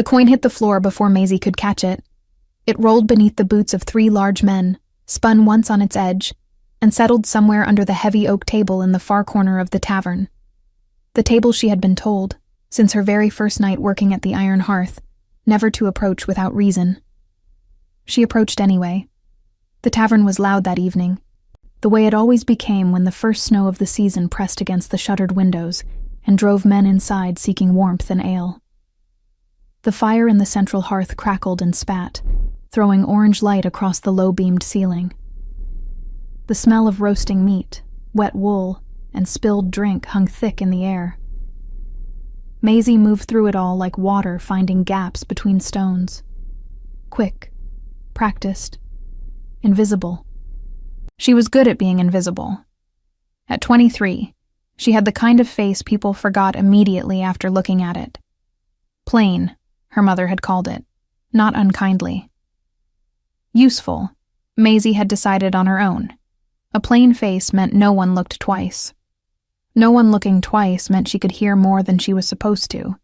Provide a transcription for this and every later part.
The coin hit the floor before Maisie could catch it. It rolled beneath the boots of 3 large men, spun once on its edge, and settled somewhere under the heavy oak table in the far corner of the tavern. The table she had been told, since her very first night working at the iron hearth, never to approach without reason. She approached anyway. The tavern was loud that evening, the way it always became when the first snow of the season pressed against the shuttered windows and drove men inside seeking warmth and ale. The fire in the central hearth crackled and spat, throwing orange light across the low-beamed ceiling. The smell of roasting meat, wet wool, and spilled drink hung thick in the air. Maisie moved through it all like water finding gaps between stones. Quick, practiced, invisible. She was good at being invisible. At 23, she had the kind of face people forgot immediately after looking at it. Plain, her mother had called it, not unkindly. Useful, Maisie had decided on her own. A plain face meant no one looked twice. No one looking twice meant she could hear more than she was supposed to,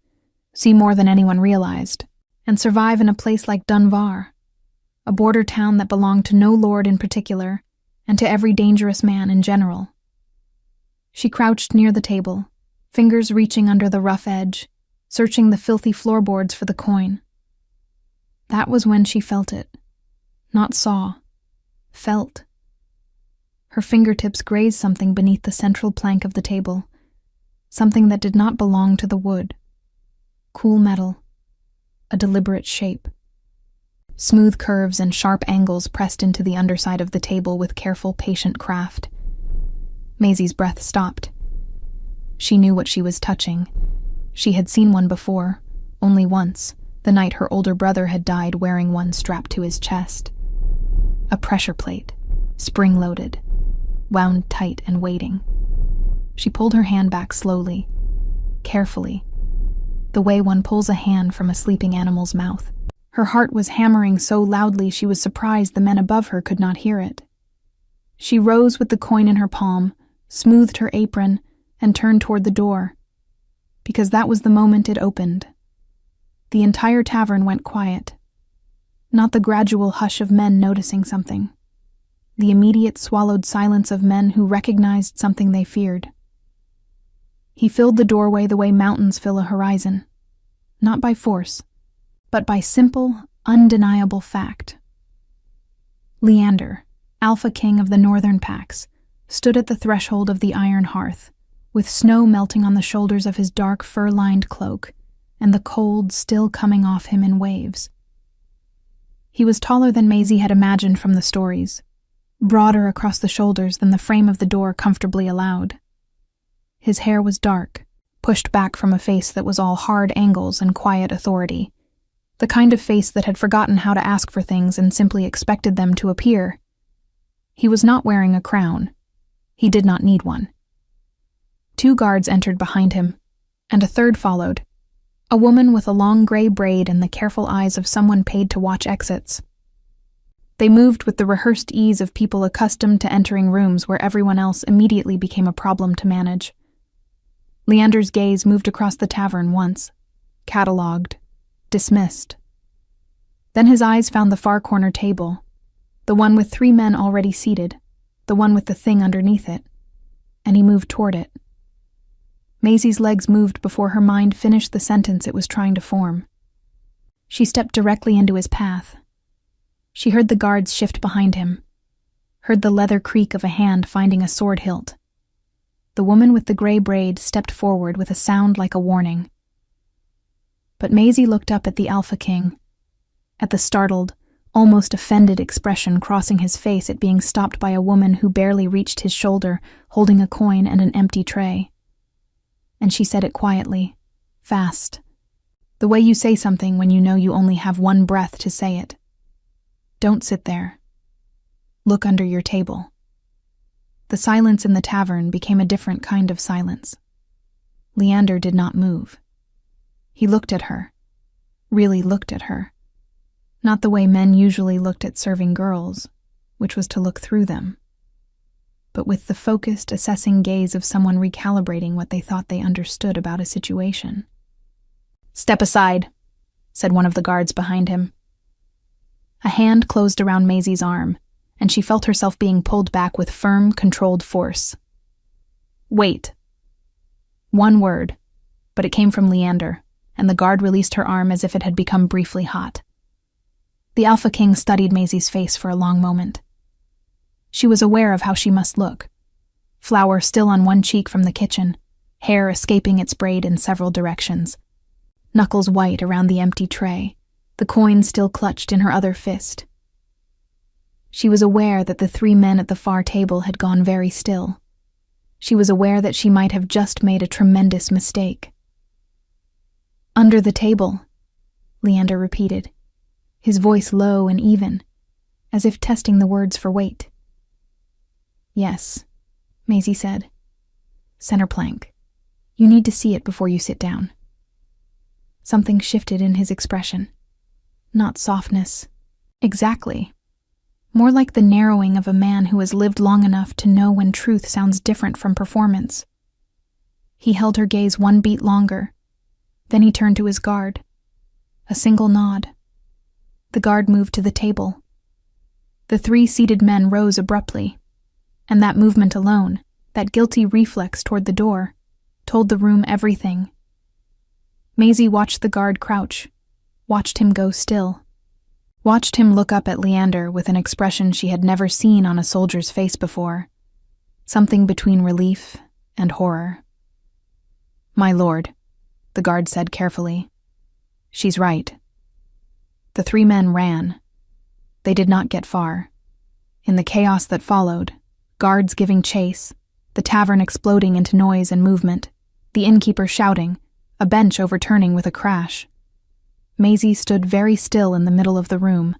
see more than anyone realized, and survive in a place like Dunbar, a border town that belonged to no lord in particular, and to every dangerous man in general. She crouched near the table, fingers reaching under the rough edge, searching the filthy floorboards for the coin. That was when she felt it. Not saw. Felt. Her fingertips grazed something beneath the central plank of the table, something that did not belong to the wood. Cool metal. A deliberate shape. Smooth curves and sharp angles pressed into the underside of the table with careful, patient craft. Maisie's breath stopped. She knew what she was touching. She had seen one before, only once, the night her older brother had died wearing one strapped to his chest. A pressure plate, spring-loaded, wound tight and waiting. She pulled her hand back slowly, carefully, the way one pulls a hand from a sleeping animal's mouth. Her heart was hammering so loudly she was surprised the men above her could not hear it. She rose with the coin in her palm, smoothed her apron, and turned toward the door, because that was the moment it opened. The entire tavern went quiet. Not the gradual hush of men noticing something. The immediate swallowed silence of men who recognized something they feared. He filled the doorway the way mountains fill a horizon, not by force, but by simple, undeniable fact. Leander, alpha king of the northern packs, stood at the threshold of the iron hearth, with snow melting on the shoulders of his dark fur-lined cloak, and the cold still coming off him in waves. He was taller than Maisie had imagined from the stories, broader across the shoulders than the frame of the door comfortably allowed. His hair was dark, pushed back from a face that was all hard angles and quiet authority, the kind of face that had forgotten how to ask for things and simply expected them to appear. He was not wearing a crown. He did not need one. 2 guards entered behind him, and a third followed, a woman with a long gray braid and the careful eyes of someone paid to watch exits. They moved with the rehearsed ease of people accustomed to entering rooms where everyone else immediately became a problem to manage. Leander's gaze moved across the tavern once, catalogued, dismissed. Then his eyes found the far corner table, the one with 3 men already seated, the one with the thing underneath it, and he moved toward it. Maisie's legs moved before her mind finished the sentence it was trying to form. She stepped directly into his path. She heard the guards shift behind him, heard the leather creak of a hand finding a sword hilt. The woman with the gray braid stepped forward with a sound like a warning. But Maisie looked up at the Alpha King, at the startled, almost offended expression crossing his face at being stopped by a woman who barely reached his shoulder, holding a coin and an empty tray. And she said it quietly, fast, the way you say something when you know you only have one breath to say it. Don't sit there. Look under your table. The silence in the tavern became a different kind of silence. Leander did not move. He looked at her, really looked at her. Not the way men usually looked at serving girls, which was to look through them, but with the focused, assessing gaze of someone recalibrating what they thought they understood about a situation. "Step aside," said one of the guards behind him. A hand closed around Maisie's arm, and she felt herself being pulled back with firm, controlled force. "Wait." One word, but it came from Leander, and the guard released her arm as if it had become briefly hot. The Alpha King studied Maisie's face for a long moment. She was aware of how she must look. Flour still on one cheek from the kitchen, hair escaping its braid in several directions. Knuckles white around the empty tray, the coin still clutched in her other fist. She was aware that the three men at the far table had gone very still. She was aware that she might have just made a tremendous mistake. "Under the table," Leander repeated, his voice low and even, as if testing the words for weight. "Yes," Maisie said. "Center plank. You need to see it before you sit down." Something shifted in his expression. Not softness. Exactly. More like the narrowing of a man who has lived long enough to know when truth sounds different from performance. He held her gaze one beat longer. Then he turned to his guard. A single nod. The guard moved to the table. The three seated men rose abruptly, and that movement alone, that guilty reflex toward the door, told the room everything. Maisie watched the guard crouch, watched him go still, watched him look up at Leander with an expression she had never seen on a soldier's face before, something between relief and horror. "My lord," the guard said carefully. "She's right." The three men ran. They did not get far. In the chaos that followed, guards giving chase, the tavern exploding into noise and movement, the innkeeper shouting, a bench overturning with a crash. Maisie stood very still in the middle of the room,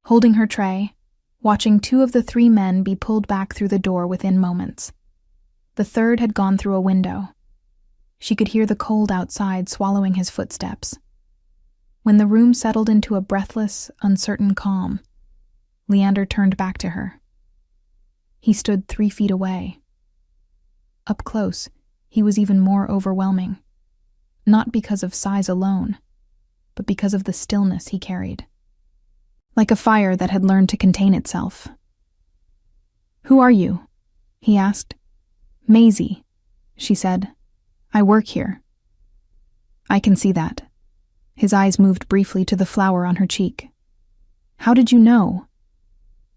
holding her tray, watching two of the three men be pulled back through the door within moments. The third had gone through a window. She could hear the cold outside swallowing his footsteps. When the room settled into a breathless, uncertain calm, Leander turned back to her. He stood 3 feet away. Up close, he was even more overwhelming. Not because of size alone, but because of the stillness he carried. Like a fire that had learned to contain itself. "Who are you?" he asked. "Maisie," she said. "I work here." "I can see that." His eyes moved briefly to the flower on her cheek. "How did you know?"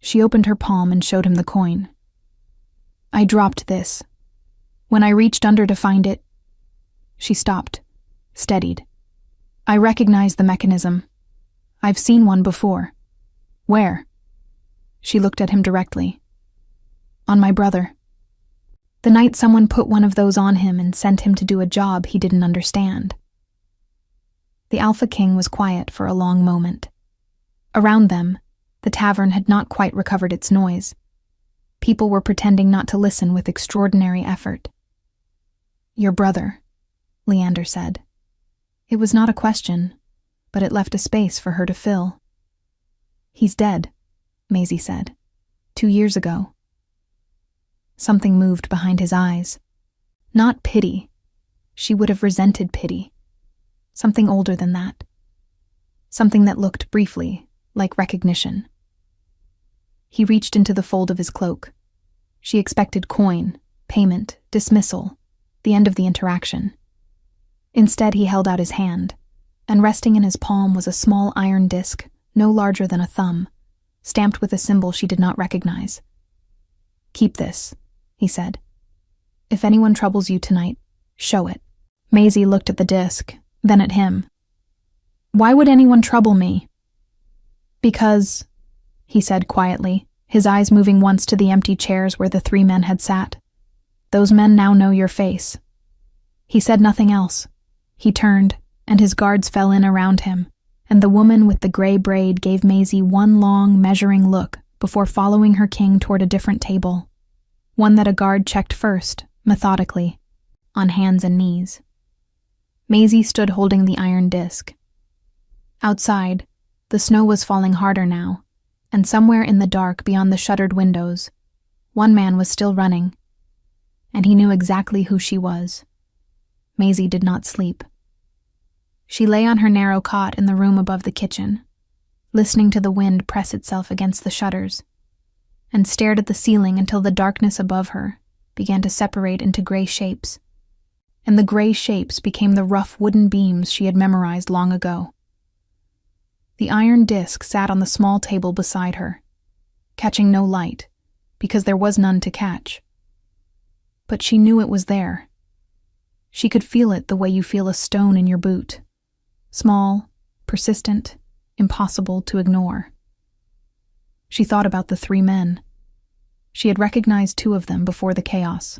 She opened her palm and showed him the coin. "I dropped this. When I reached under to find it..." She stopped, steadied. "I recognize the mechanism. I've seen one before." "Where?" She looked at him directly. "On my brother. The night someone put one of those on him and sent him to do a job he didn't understand." The Alpha King was quiet for a long moment. Around them, the tavern had not quite recovered its noise. People were pretending not to listen with extraordinary effort. "Your brother," Leander said. It was not a question, but it left a space for her to fill. "He's dead," Maisie said. 2 years ago." Something moved behind his eyes. Not pity. She would have resented pity. Something older than that. Something that looked briefly like recognition. He reached into the fold of his cloak. She expected coin, payment, dismissal, the end of the interaction. Instead, he held out his hand, and resting in his palm was a small iron disc, no larger than a thumb, stamped with a symbol she did not recognize. "Keep this," he said. "If anyone troubles you tonight, show it." Maisie looked at the disc, then at him. "Why would anyone trouble me?" "Because," he said quietly, his eyes moving once to the empty chairs where the three men had sat. "Those men now know your face." He said nothing else. He turned, and his guards fell in around him, and the woman with the gray braid gave Maisie one long, measuring look before following her king toward a different table, one that a guard checked first, methodically, on hands and knees. Maisie stood holding the iron disc. Outside, the snow was falling harder now, and somewhere in the dark beyond the shuttered windows, one man was still running, and he knew exactly who she was. Maisie did not sleep. She lay on her narrow cot in the room above the kitchen, listening to the wind press itself against the shutters, and stared at the ceiling until the darkness above her began to separate into gray shapes, and the gray shapes became the rough wooden beams she had memorized long ago. The iron disc sat on the small table beside her, catching no light, because there was none to catch. But she knew it was there. She could feel it the way you feel a stone in your boot. Small, persistent, impossible to ignore. She thought about the 3 men. She had recognized 2 of them before the chaos,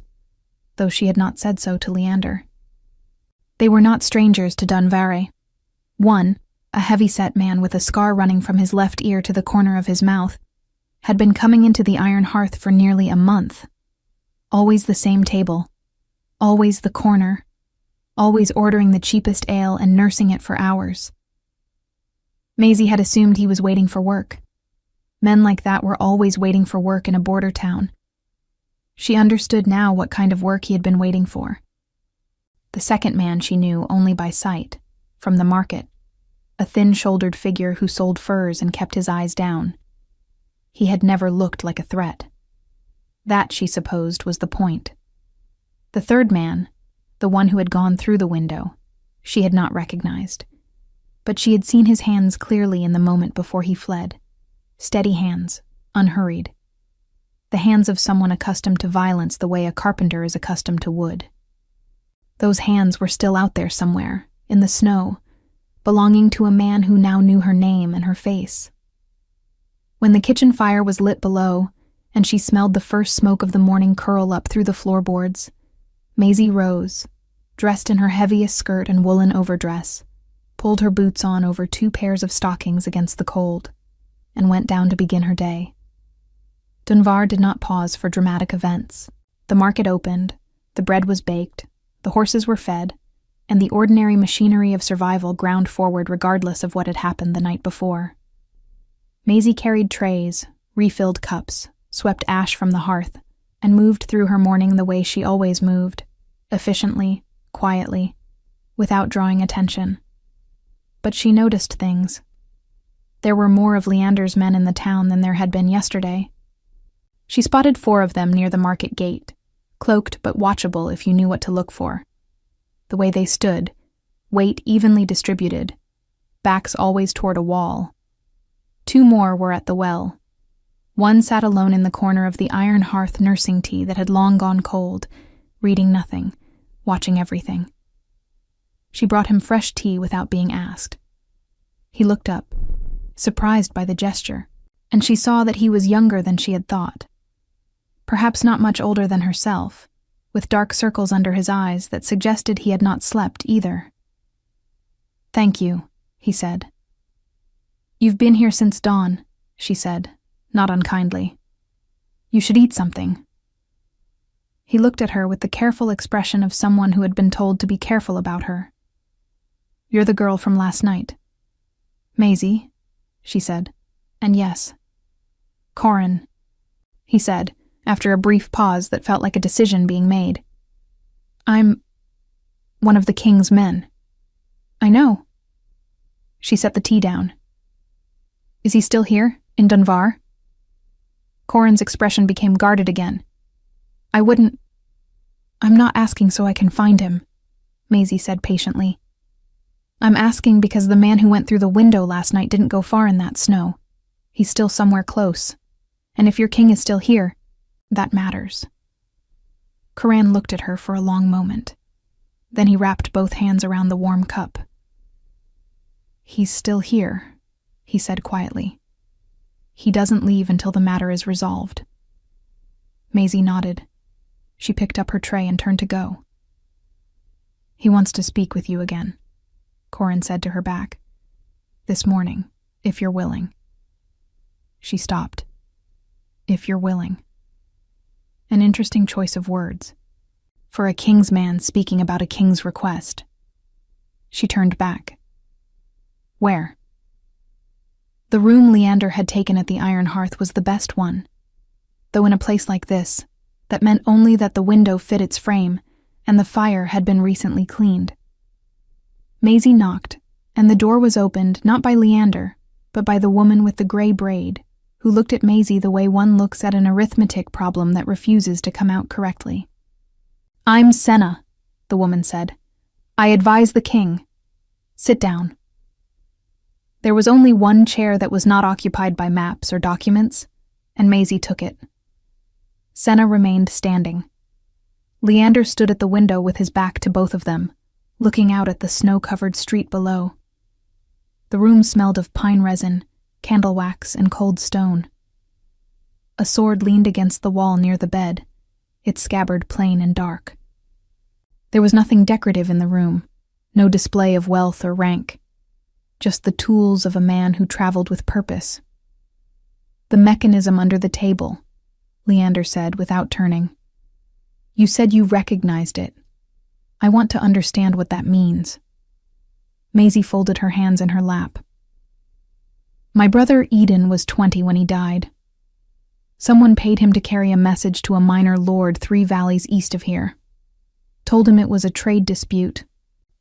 though she had not said so to Leander. They were not strangers to Dunvare. One, a heavy-set man with a scar running from his left ear to the corner of his mouth, had been coming into the iron hearth for nearly a month. Always the same table, always the corner, always ordering the cheapest ale and nursing it for hours. Maisie had assumed he was waiting for work. Men like that were always waiting for work in a border town. She understood now what kind of work he had been waiting for. The second man she knew only by sight, from the market, a thin-shouldered figure who sold furs and kept his eyes down. He had never looked like a threat. That, she supposed, was the point. The third man, the one who had gone through the window, she had not recognized. But she had seen his hands clearly in the moment before he fled. Steady hands, unhurried. The hands of someone accustomed to violence the way a carpenter is accustomed to wood. Those hands were still out there somewhere, in the snow, belonging to a man who now knew her name and her face. When the kitchen fire was lit below, and she smelled the first smoke of the morning curl up through the floorboards, Maisie rose, dressed in her heaviest skirt and woolen overdress, pulled her boots on over 2 pairs of stockings against the cold, and went down to begin her day. Dunvar did not pause for dramatic events. The market opened, the bread was baked, the horses were fed, and the ordinary machinery of survival ground forward regardless of what had happened the night before. Maisie carried trays, refilled cups, swept ash from the hearth, and moved through her morning the way she always moved, efficiently, quietly, without drawing attention. But she noticed things. There were more of Leander's men in the town than there had been yesterday. She spotted 4 of them near the market gate, cloaked but watchable if you knew what to look for. The way they stood, weight evenly distributed, backs always toward a wall. 2 more were at the well. One sat alone in the corner of the iron hearth nursing tea that had long gone cold, reading nothing, watching everything. She brought him fresh tea without being asked. He looked up, surprised by the gesture, and she saw that he was younger than she had thought. Perhaps not much older than herself, with dark circles under his eyes that suggested he had not slept either. "Thank you," he said. "You've been here since dawn," she said, not unkindly. "You should eat something." He looked at her with the careful expression of someone who had been told to be careful about her. "You're the girl from last night." "Maisie," she said, "and yes." "Corin," he said, after a brief pause that felt like a decision being made. "I'm one of the king's men." "I know." She set the tea down. "Is he still here, in Dunvar?" Corin's expression became guarded again. I'm not asking so I can find him," Maisie said patiently. "I'm asking because the man who went through the window last night didn't go far in that snow. He's still somewhere close. And if your king is still here, that matters." Corin looked at her for a long moment. Then he wrapped both hands around the warm cup. "He's still here," he said quietly. "He doesn't leave until the matter is resolved." Maisie nodded. She picked up her tray and turned to go. "He wants to speak with you again," Corin said to her back. "This morning, if you're willing." She stopped. "If you're willing." An interesting choice of words. For a king's man speaking about a king's request. She turned back. "Where?" The room Leander had taken at the iron hearth was the best one. Though in a place like this, that meant only that the window fit its frame, and the fire had been recently cleaned. Maisie knocked, and the door was opened not by Leander, but by the woman with the gray braid, who looked at Maisie the way one looks at an arithmetic problem that refuses to come out correctly. "I'm Senna," the woman said. "I advise the king. Sit down." There was only one chair that was not occupied by maps or documents, and Maisie took it. Senna remained standing. Leander stood at the window with his back to both of them, looking out at the snow-covered street below. The room smelled of pine resin, candle wax, and cold stone. A sword leaned against the wall near the bed, its scabbard plain and dark. There was nothing decorative in the room, no display of wealth or rank, just the tools of a man who traveled with purpose. "The mechanism under the table," Leander said without turning. "You said you recognized it. I want to understand what that means." Maisie folded her hands in her lap. "My brother Eden was 20 when he died. Someone paid him to carry a message to a minor lord 3 valleys east of here. Told him it was a trade dispute.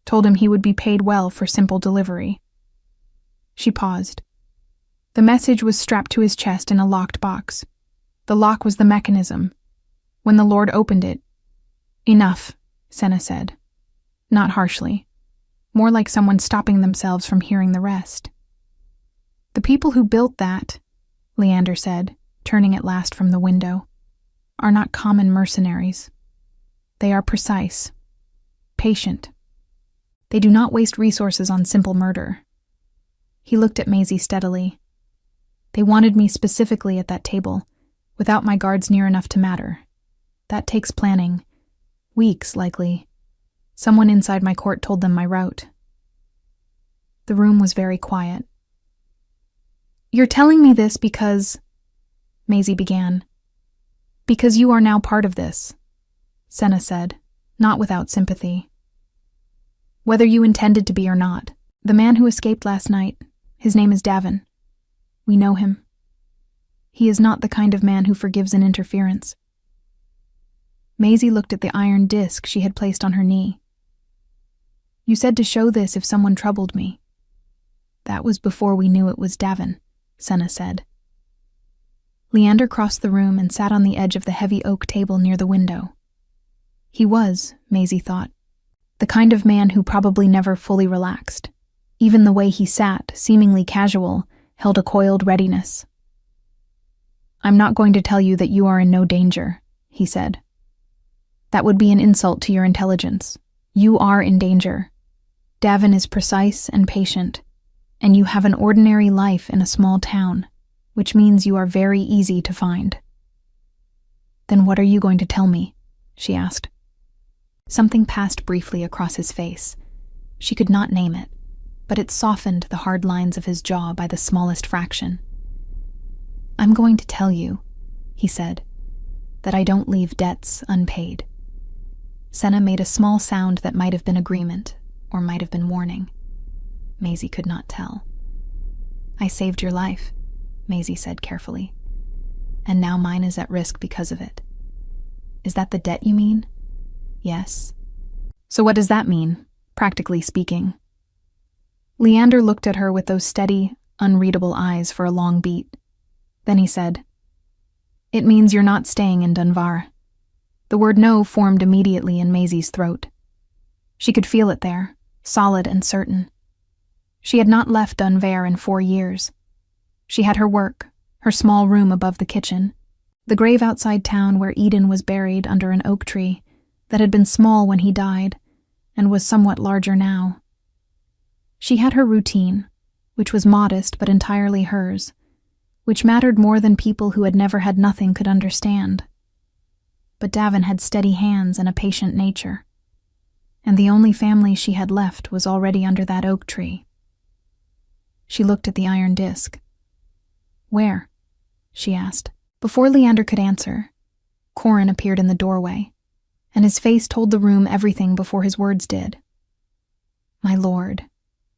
Told him he would be paid well for simple delivery." She paused. The message was strapped to his chest in a locked box. The lock was the mechanism. When the lord opened it— "Enough," Senna said. Not harshly. More like someone stopping themselves from hearing the rest. "The people who built that," Leander said, turning at last from the window, "are not common mercenaries. They are precise, patient. They do not waste resources on simple murder." He looked at Maisie steadily. "They wanted me specifically at that table, without my guards near enough to matter. That takes planning. Weeks, likely. Someone inside my court told them my route." The room was very quiet. "You're telling me this because—" Maisie began. "Because you are now part of this," Senna said, not without sympathy. "Whether you intended to be or not, the man who escaped last night, his name is Davin. We know him. He is not the kind of man who forgives an interference." Maisie looked at the iron disc she had placed on her knee. "You said to show this if someone troubled me." "That was before we knew it was Davin," Senna said. Leander crossed the room and sat on the edge of the heavy oak table near the window. He was, Maisie thought, the kind of man who probably never fully relaxed. Even the way he sat, seemingly casual, held a coiled readiness. "I'm not going to tell you that you are in no danger," he said. "That would be an insult to your intelligence. You are in danger. Davin is precise and patient, and you have an ordinary life in a small town, which means you are very easy to find." "Then what are you going to tell me?" she asked. Something passed briefly across his face. She could not name it, but it softened the hard lines of his jaw by the smallest fraction. "I'm going to tell you," he said, "that I don't leave debts unpaid." Senna made a small sound that might have been agreement, or might have been warning. Maisie could not tell. "I saved your life," Maisie said carefully, "and now mine is at risk because of it." "Is that the debt you mean?" "Yes." "So what does that mean, practically speaking?" Leander looked at her with those steady, unreadable eyes for a long beat. Then he said, "It means you're not staying in Dunvar." The word no formed immediately in Maisie's throat. She could feel it there, solid and certain. She had not left Dunvar in 4 years. She had her work, her small room above the kitchen, the grave outside town where Eden was buried under an oak tree that had been small when he died and was somewhat larger now. She had her routine, which was modest but entirely hers, which mattered more than people who had never had nothing could understand. But Davin had steady hands and a patient nature, and the only family she had left was already under that oak tree. She looked at the iron disc. "Where?" she asked. Before Leander could answer, Corin appeared in the doorway, and his face told the room everything before his words did. "My lord,"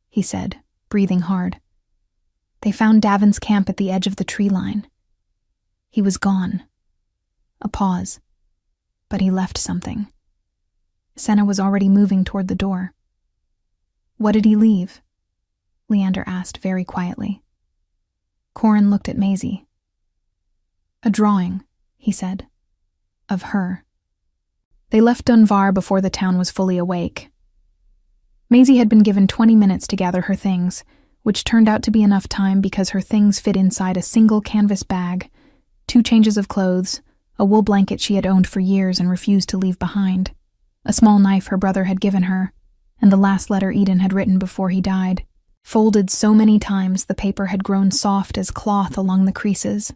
he said, breathing hard. "They found Davin's camp at the edge of the tree line. He was gone." A pause. "But he left something." Senna was already moving toward the door. What did he leave? Leander asked very quietly. Corin looked at Maisie. A drawing, he said, of her. They left Dunvar before the town was fully awake. Maisie had been given 20 minutes to gather her things, which turned out to be enough time because her things fit inside a single canvas bag, 2 changes of clothes, a wool blanket she had owned for years and refused to leave behind, a small knife her brother had given her, and the last letter Eden had written before he died. Folded so many times the paper had grown soft as cloth along the creases.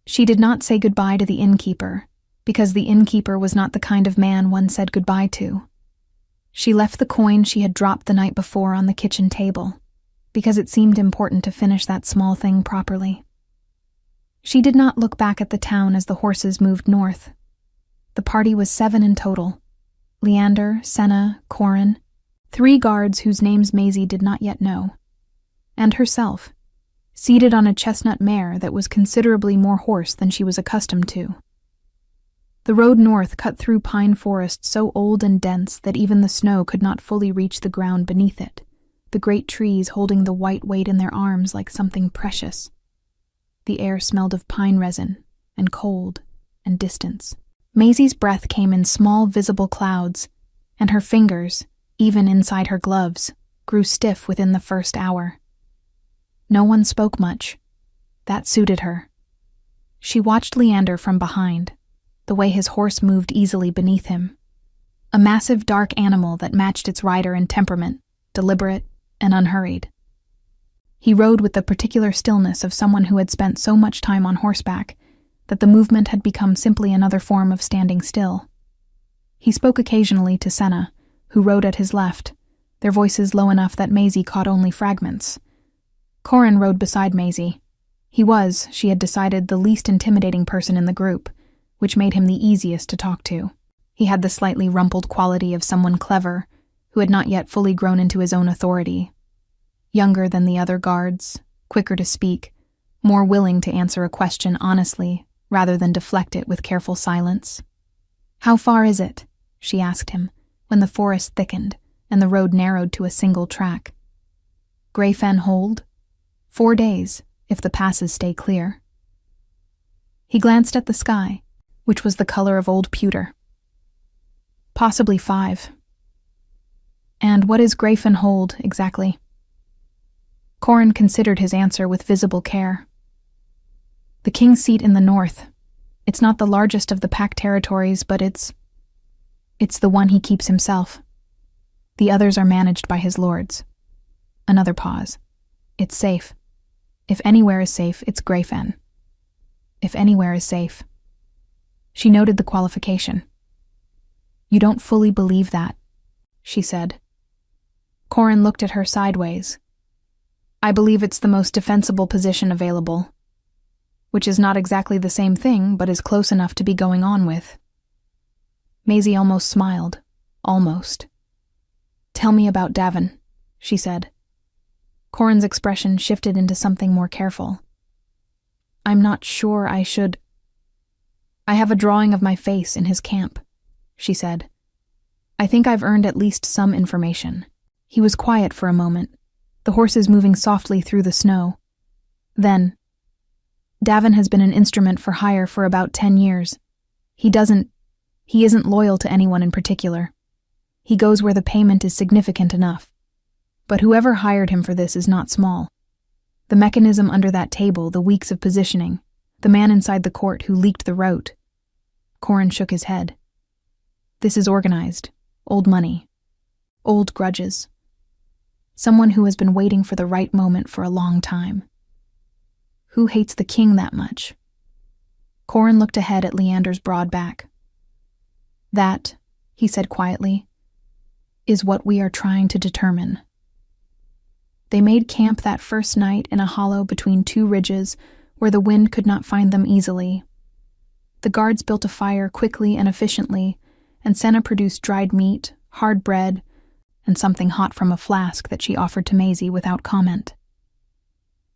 She did not say goodbye to the innkeeper, because the innkeeper was not the kind of man one said goodbye to. She left the coin she had dropped the night before on the kitchen table, because it seemed important to finish that small thing properly. She did not look back at the town as the horses moved north. The party was 7 in total: Leander, Senna, Corin, 3 guards whose names Maisie did not yet know, and herself, seated on a chestnut mare that was considerably more horse than she was accustomed to. The road north cut through pine forest so old and dense that even the snow could not fully reach the ground beneath it, the great trees holding the white weight in their arms like something precious. The air smelled of pine resin, and cold, and distance. Maisie's breath came in small visible clouds, and her fingers, even inside her gloves, grew stiff within the first hour. No one spoke much. That suited her. She watched Leander from behind, the way his horse moved easily beneath him. A massive dark animal that matched its rider in temperament, deliberate and unhurried. He rode with the particular stillness of someone who had spent so much time on horseback that the movement had become simply another form of standing still. He spoke occasionally to Senna, who rode at his left, their voices low enough that Maisie caught only fragments. Corin rode beside Maisie. He was, she had decided, the least intimidating person in the group, which made him the easiest to talk to. He had the slightly rumpled quality of someone clever, who had not yet fully grown into his own authority. Younger than the other guards, quicker to speak, more willing to answer a question honestly, rather than deflect it with careful silence. "How far is it?" she asked him, when the forest thickened and the road narrowed to a single track. "Grey Fen Hold? 4 days, if the passes stay clear." He glanced at the sky, which was the color of old pewter. "Possibly 5. And what is Grey Fen Hold, exactly?" Corin considered his answer with visible care. "The king's seat in the north. It's not the largest of the Pact territories, but it's the one he keeps himself. The others are managed by his lords." Another pause. "It's safe. If anywhere is safe, it's Grey Fen. If anywhere is safe." She noted the qualification. "You don't fully believe that," she said. Corin looked at her sideways. "I believe it's the most defensible position available, which is not exactly the same thing, but is close enough to be going on with." Maisie almost smiled. Almost. "Tell me about Davin," she said. Corin's expression shifted into something more careful. "I'm not sure I should. I have a drawing of my face in his camp," she said. "I think I've earned at least some information." He was quiet for a moment, the horses moving softly through the snow. Then, "Davin has been an instrument for hire for about 10 years. He isn't loyal to anyone in particular. He goes where the payment is significant enough. But whoever hired him for this is not small. The mechanism under that table, the weeks of positioning, the man inside the court who leaked the rote." Corin shook his head. "This is organized. Old money. Old grudges. Someone who has been waiting for the right moment for a long time. Who hates the king that much?" Corin looked ahead at Leander's broad back. "That," he said quietly, "is what we are trying to determine." They made camp that first night in a hollow between 2 ridges where the wind could not find them easily. The guards built a fire quickly and efficiently, and Senna produced dried meat, hard bread, and something hot from a flask that she offered to Maisie without comment.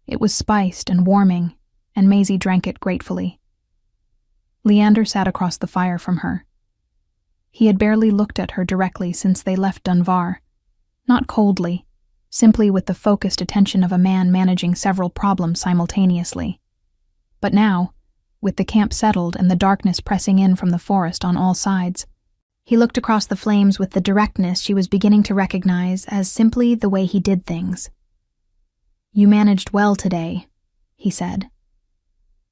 It was spiced and warming, and Maisie drank it gratefully. Leander sat across the fire from her. He had barely looked at her directly since they left Dunvar, Not coldly, simply with the focused attention of a man managing several problems simultaneously. But now, with the camp settled and the darkness pressing in from the forest on all sides, he looked across the flames with the directness she was beginning to recognize as simply the way he did things. "You managed well today," he said.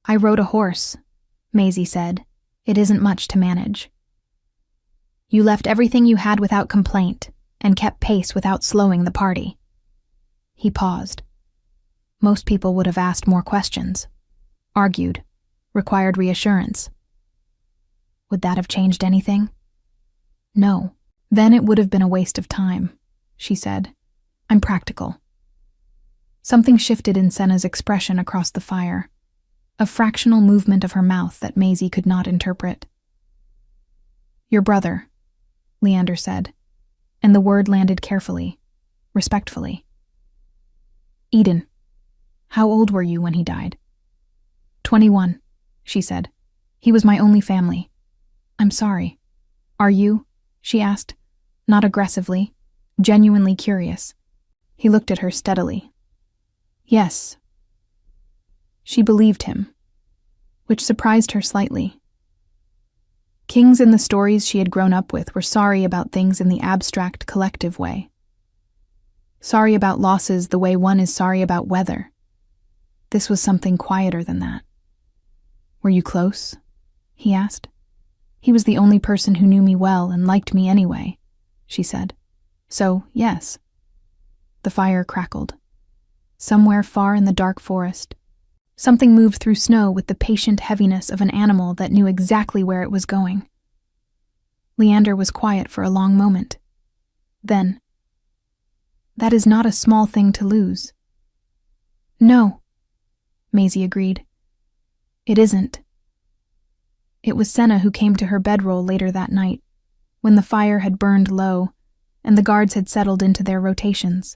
"I rode a horse," Maisie said. "It isn't much to manage." "You left everything you had without complaint and kept pace without slowing the party." He paused. Most people would have asked more questions, argued, required reassurance. Would that have changed anything? No. Then it would have been a waste of time, she said. "I'm practical." Something shifted in Senna's expression across the fire, a fractional movement of her mouth that Maisie could not interpret. "Your brother," Leander said, and the word landed carefully, respectfully. "Eden, how old were you when he died?" 21, she said. "He was my only family." "I'm sorry. Are you?" she asked, not aggressively, genuinely curious. He looked at her steadily. "Yes." She believed him, which surprised her slightly. Kings in the stories she had grown up with were sorry about things in the abstract, collective way. Sorry about losses the way one is sorry about weather. This was something quieter than that. "Were you close?" he asked. "He was the only person who knew me well and liked me anyway," she said. "So, yes." The fire crackled. Somewhere far in the dark forest, something moved through snow with the patient heaviness of an animal that knew exactly where it was going. Leander was quiet for a long moment. Then, "That is not a small thing to lose." "No," Maisie agreed. "It isn't." It was Senna who came to her bedroll later that night, when the fire had burned low and the guards had settled into their rotations.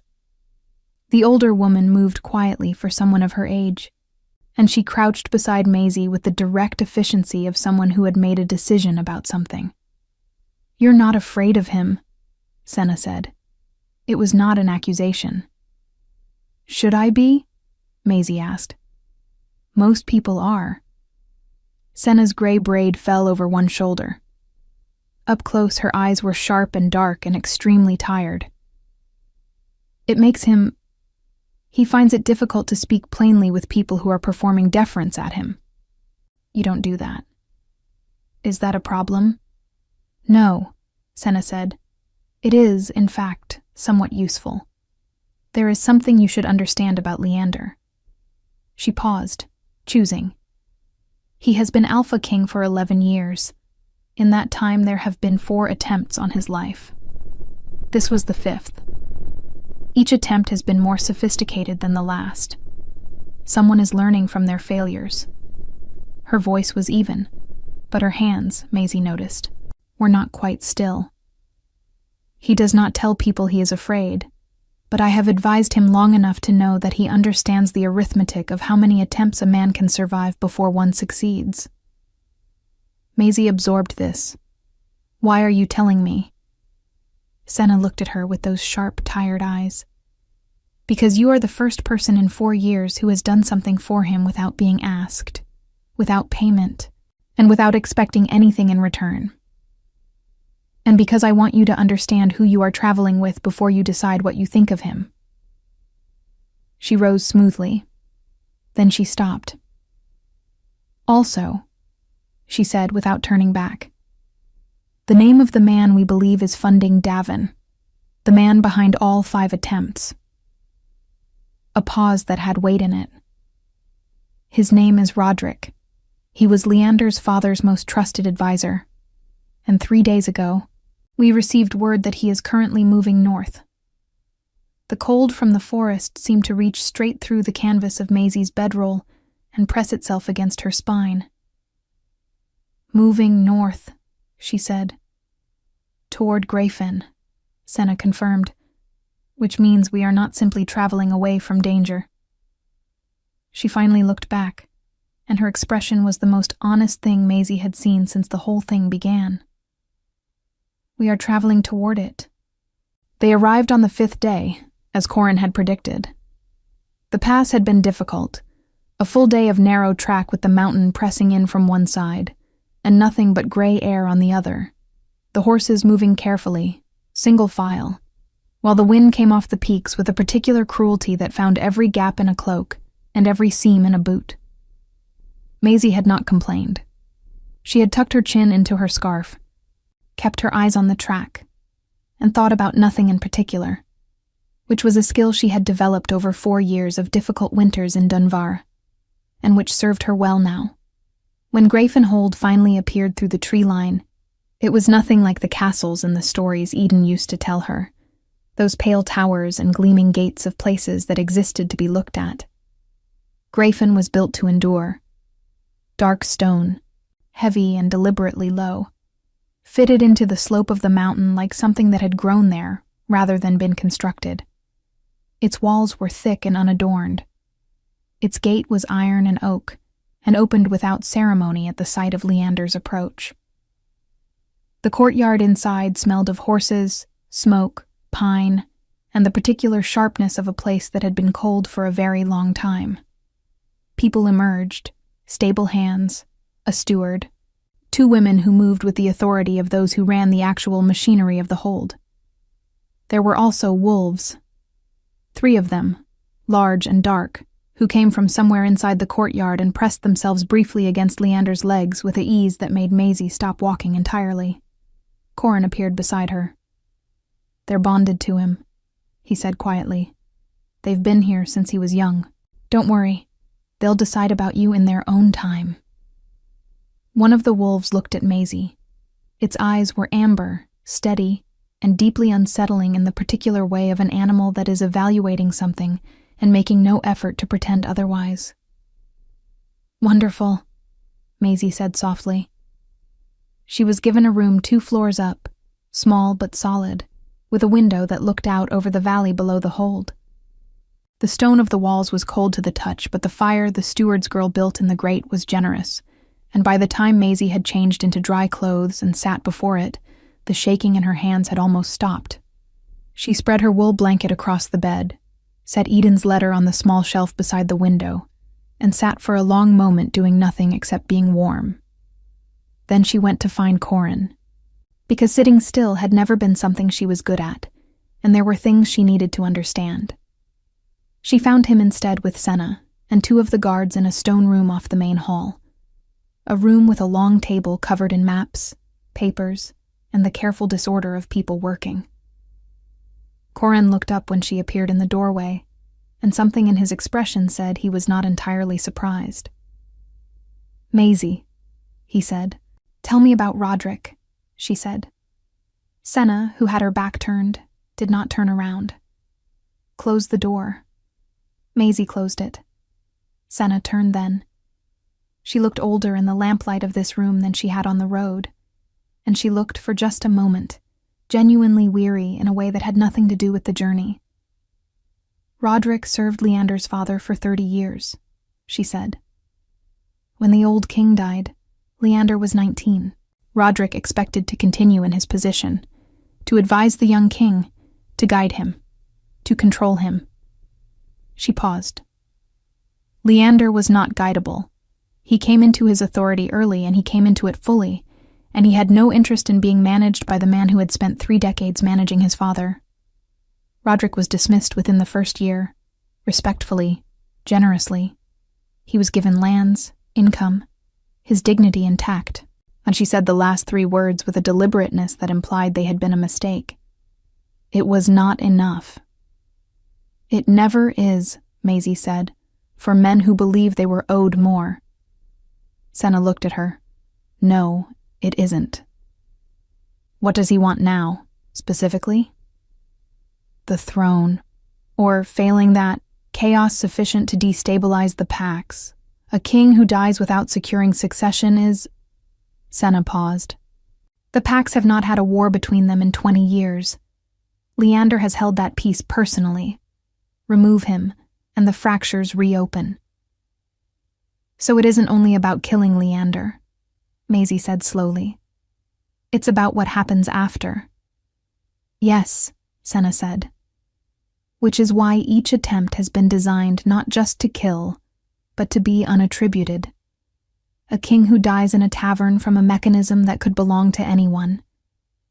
The older woman moved quietly for someone of her age, and she crouched beside Maisie with the direct efficiency of someone who had made a decision about something. "You're not afraid of him," Senna said. It was not an accusation. "Should I be?" Maisie asked. "Most people are." Senna's gray braid fell over one shoulder. Up close, her eyes were sharp and dark and extremely tired. "It makes him... He finds it difficult to speak plainly with people who are performing deference at him." "You don't do that." "Is that a problem?" "No," Senna said. "It is, in fact, somewhat useful. There is something you should understand about Leander." She paused, choosing. "He has been Alpha King for 11 years. In that time there have been 4 attempts on his life. This was the 5th. Each attempt has been more sophisticated than the last. Someone is learning from their failures." Her voice was even, but her hands, Maisie noticed, were not quite still. "He does not tell people he is afraid, but I have advised him long enough to know that he understands the arithmetic of how many attempts a man can survive before one succeeds." Maisie absorbed this. "Why are you telling me?" Senna looked at her with those sharp, tired eyes. "Because you are the first person in 4 years who has done something for him without being asked, without payment, and without expecting anything in return. And because I want you to understand who you are traveling with before you decide what you think of him." She rose smoothly. Then she stopped. "Also," she said without turning back, "the name of the man we believe is funding Davin, the man behind all 5 attempts." A pause that had weight in it. "His name is Roderick. He was Leander's father's most trusted advisor. And 3 days ago, we received word that he is currently moving north." The cold from the forest seemed to reach straight through the canvas of Maisie's bedroll and press itself against her spine. "Moving north," she said. "Toward Grayfen," Senna confirmed, "which means we are not simply traveling away from danger." She finally looked back, and her expression was the most honest thing Maisie had seen since the whole thing began. "We are traveling toward it." They arrived on the 5th day, as Corin had predicted. The pass had been difficult, a full day of narrow track with the mountain pressing in from one side, and nothing but gray air on the other, the horses moving carefully, single file, while the wind came off the peaks with a particular cruelty that found every gap in a cloak and every seam in a boot. Maisie had not complained. She had tucked her chin into her scarf, kept her eyes on the track, and thought about nothing in particular, which was a skill she had developed over 4 years of difficult winters in Dunvar, and which served her well now. When Grafenhold finally appeared through the tree line, it was nothing like the castles and the stories Eden used to tell her, those pale towers and gleaming gates of places that existed to be looked at. Grafen was built to endure. Dark stone, heavy and deliberately low, fitted into the slope of the mountain like something that had grown there rather than been constructed. Its walls were thick and unadorned. Its gate was iron and oak, and opened without ceremony at the sight of Leander's approach. The courtyard inside smelled of horses, smoke, pine, and the particular sharpness of a place that had been cold for a very long time. People emerged, stable hands, a steward, 2 women who moved with the authority of those who ran the actual machinery of the hold. There were also wolves, 3 of them, large and dark, who came from somewhere inside the courtyard and pressed themselves briefly against Leander's legs with an ease that made Maisie stop walking entirely. Corin appeared beside her. "They're bonded to him," he said quietly. "They've been here since he was young. Don't worry. They'll decide about you in their own time." One of the wolves looked at Maisie. Its eyes were amber, steady, and deeply unsettling in the particular way of an animal that is evaluating something and making no effort to pretend otherwise. "Wonderful," Maisie said softly. She was given a room 2 floors up, small but solid, with a window that looked out over the valley below the hold. The stone of the walls was cold to the touch, but the fire the steward's girl built in the grate was generous, and by the time Maisie had changed into dry clothes and sat before it, the shaking in her hands had almost stopped. She spread her wool blanket across the bed, set Eden's letter on the small shelf beside the window, and sat for a long moment doing nothing except being warm. Then she went to find Corin, because sitting still had never been something she was good at, and there were things she needed to understand. She found him instead with Senna and 2 of the guards in a stone room off the main hall, a room with a long table covered in maps, papers, and the careful disorder of people working. Corin looked up when she appeared in the doorway, and something in his expression said he was not entirely surprised. "Maisie," he said. "Tell me about Roderick," she said. Senna, who had her back turned, did not turn around. "Close the door." Maisie closed it. Senna turned then. She looked older in the lamplight of this room than she had on the road, and she looked for just a moment, genuinely weary in a way that had nothing to do with the journey. "Roderick served Leander's father for 30 years, she said. "When the old king died, Leander was 19. Roderick expected to continue in his position, to advise the young king, to guide him, to control him." She paused. Leander was not guidable. He came into his authority early, and he came into it fully, and he had no interest in being managed by the man who had spent 3 decades managing his father. Roderick was dismissed within the first year, respectfully, generously. He was given lands, income, his dignity intact, and she said the last 3 words with a deliberateness that implied they had been a mistake. It was not enough. "It never is," Maisie said, "for men who believe they were owed more." Senna looked at her. "No, it isn't." "What does he want now, specifically?" "The throne. Or, failing that, chaos sufficient to destabilize the Pax. A king who dies without securing succession is—" Senna paused. "The Pax have not had a war between them in 20 years. Leander has held that peace personally. Remove him, and the fractures reopen." "So it isn't only about killing Leander," Maisie said slowly. "It's about what happens after." "Yes," Senna said. Which is why each attempt has been designed not just to kill, but to be unattributed. A king who dies in a tavern from a mechanism that could belong to anyone.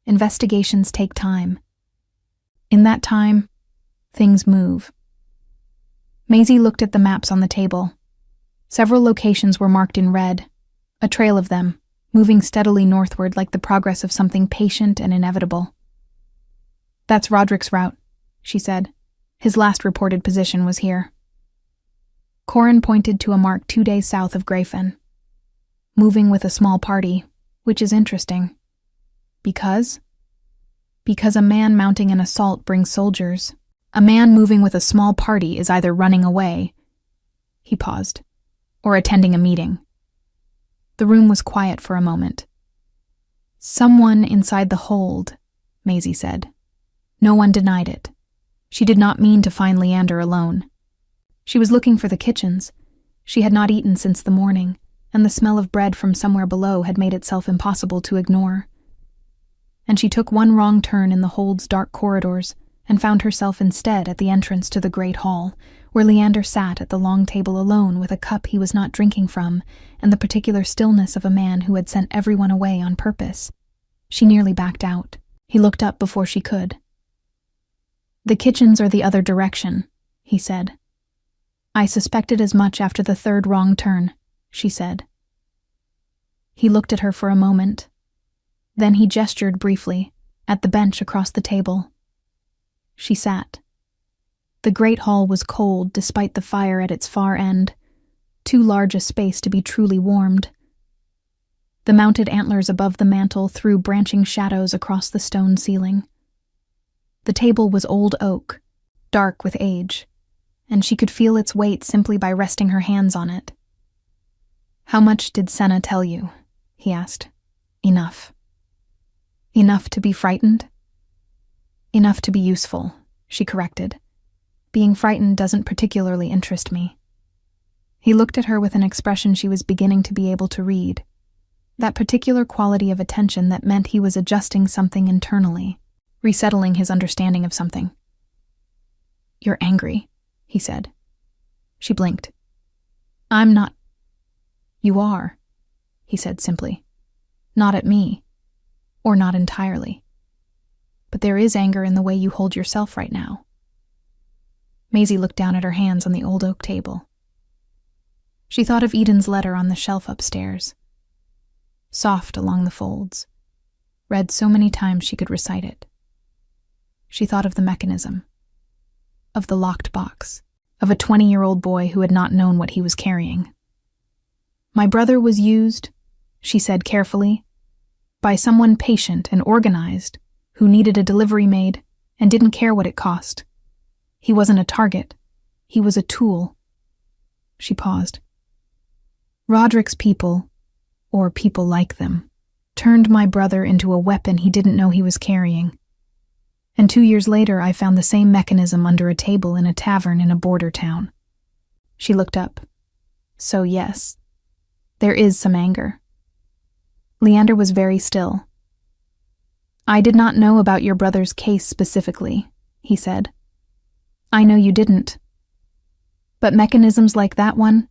Investigations take time. In that time, things move. Maisie looked at the maps on the table. Several locations were marked in red, a trail of them, moving steadily northward like the progress of something patient and inevitable. That's Roderick's route, she said. His last reported position was here. Corin pointed to a mark 2 days south of Grayfen. Moving with a small party, which is interesting. Because? Because a man mounting an assault brings soldiers. A man moving with a small party is either running away, he paused, or attending a meeting. The room was quiet for a moment. Someone inside the hold, Maisie said. No one denied it. She did not mean to find Leander alone. She was looking for the kitchens. She had not eaten since the morning, and the smell of bread from somewhere below had made itself impossible to ignore. And she took one wrong turn in the hold's dark corridors and found herself instead at the entrance to the great hall, where Leander sat at the long table alone with a cup he was not drinking from and the particular stillness of a man who had sent everyone away on purpose. She nearly backed out. He looked up before she could. The kitchens are the other direction, he said. I suspected as much after the third wrong turn, she said. He looked at her for a moment. Then he gestured briefly, at the bench across the table. She sat. The great hall was cold despite the fire at its far end, too large a space to be truly warmed. The mounted antlers above the mantel threw branching shadows across the stone ceiling. The table was old oak, dark with age, and she could feel its weight simply by resting her hands on it. How much did Senna tell you? He asked. Enough. Enough to be frightened? Enough to be useful, she corrected. Being frightened doesn't particularly interest me. He looked at her with an expression she was beginning to be able to read. That particular quality of attention that meant he was adjusting something internally, resettling his understanding of something. You're angry, he said. She blinked. I'm not. You are, he said simply. Not at me. Or not entirely. But there is anger in the way you hold yourself right now. Maisie looked down at her hands on the old oak table. She thought of Eden's letter on the shelf upstairs. Soft along the folds. Read so many times she could recite it. She thought of the mechanism. Of the locked box. Of a 20-year-old boy who had not known what he was carrying. My brother was used, she said carefully, by someone patient and organized who needed a delivery made and didn't care what it cost. He wasn't a target. He was a tool. She paused. Roderick's people, or people like them, turned my brother into a weapon he didn't know he was carrying. And 2 years later, I found the same mechanism under a table in a tavern in a border town. She looked up. So yes, there is some anger. Leander was very still. I did not know about your brother's case specifically, he said. I know you didn't. But mechanisms like that one,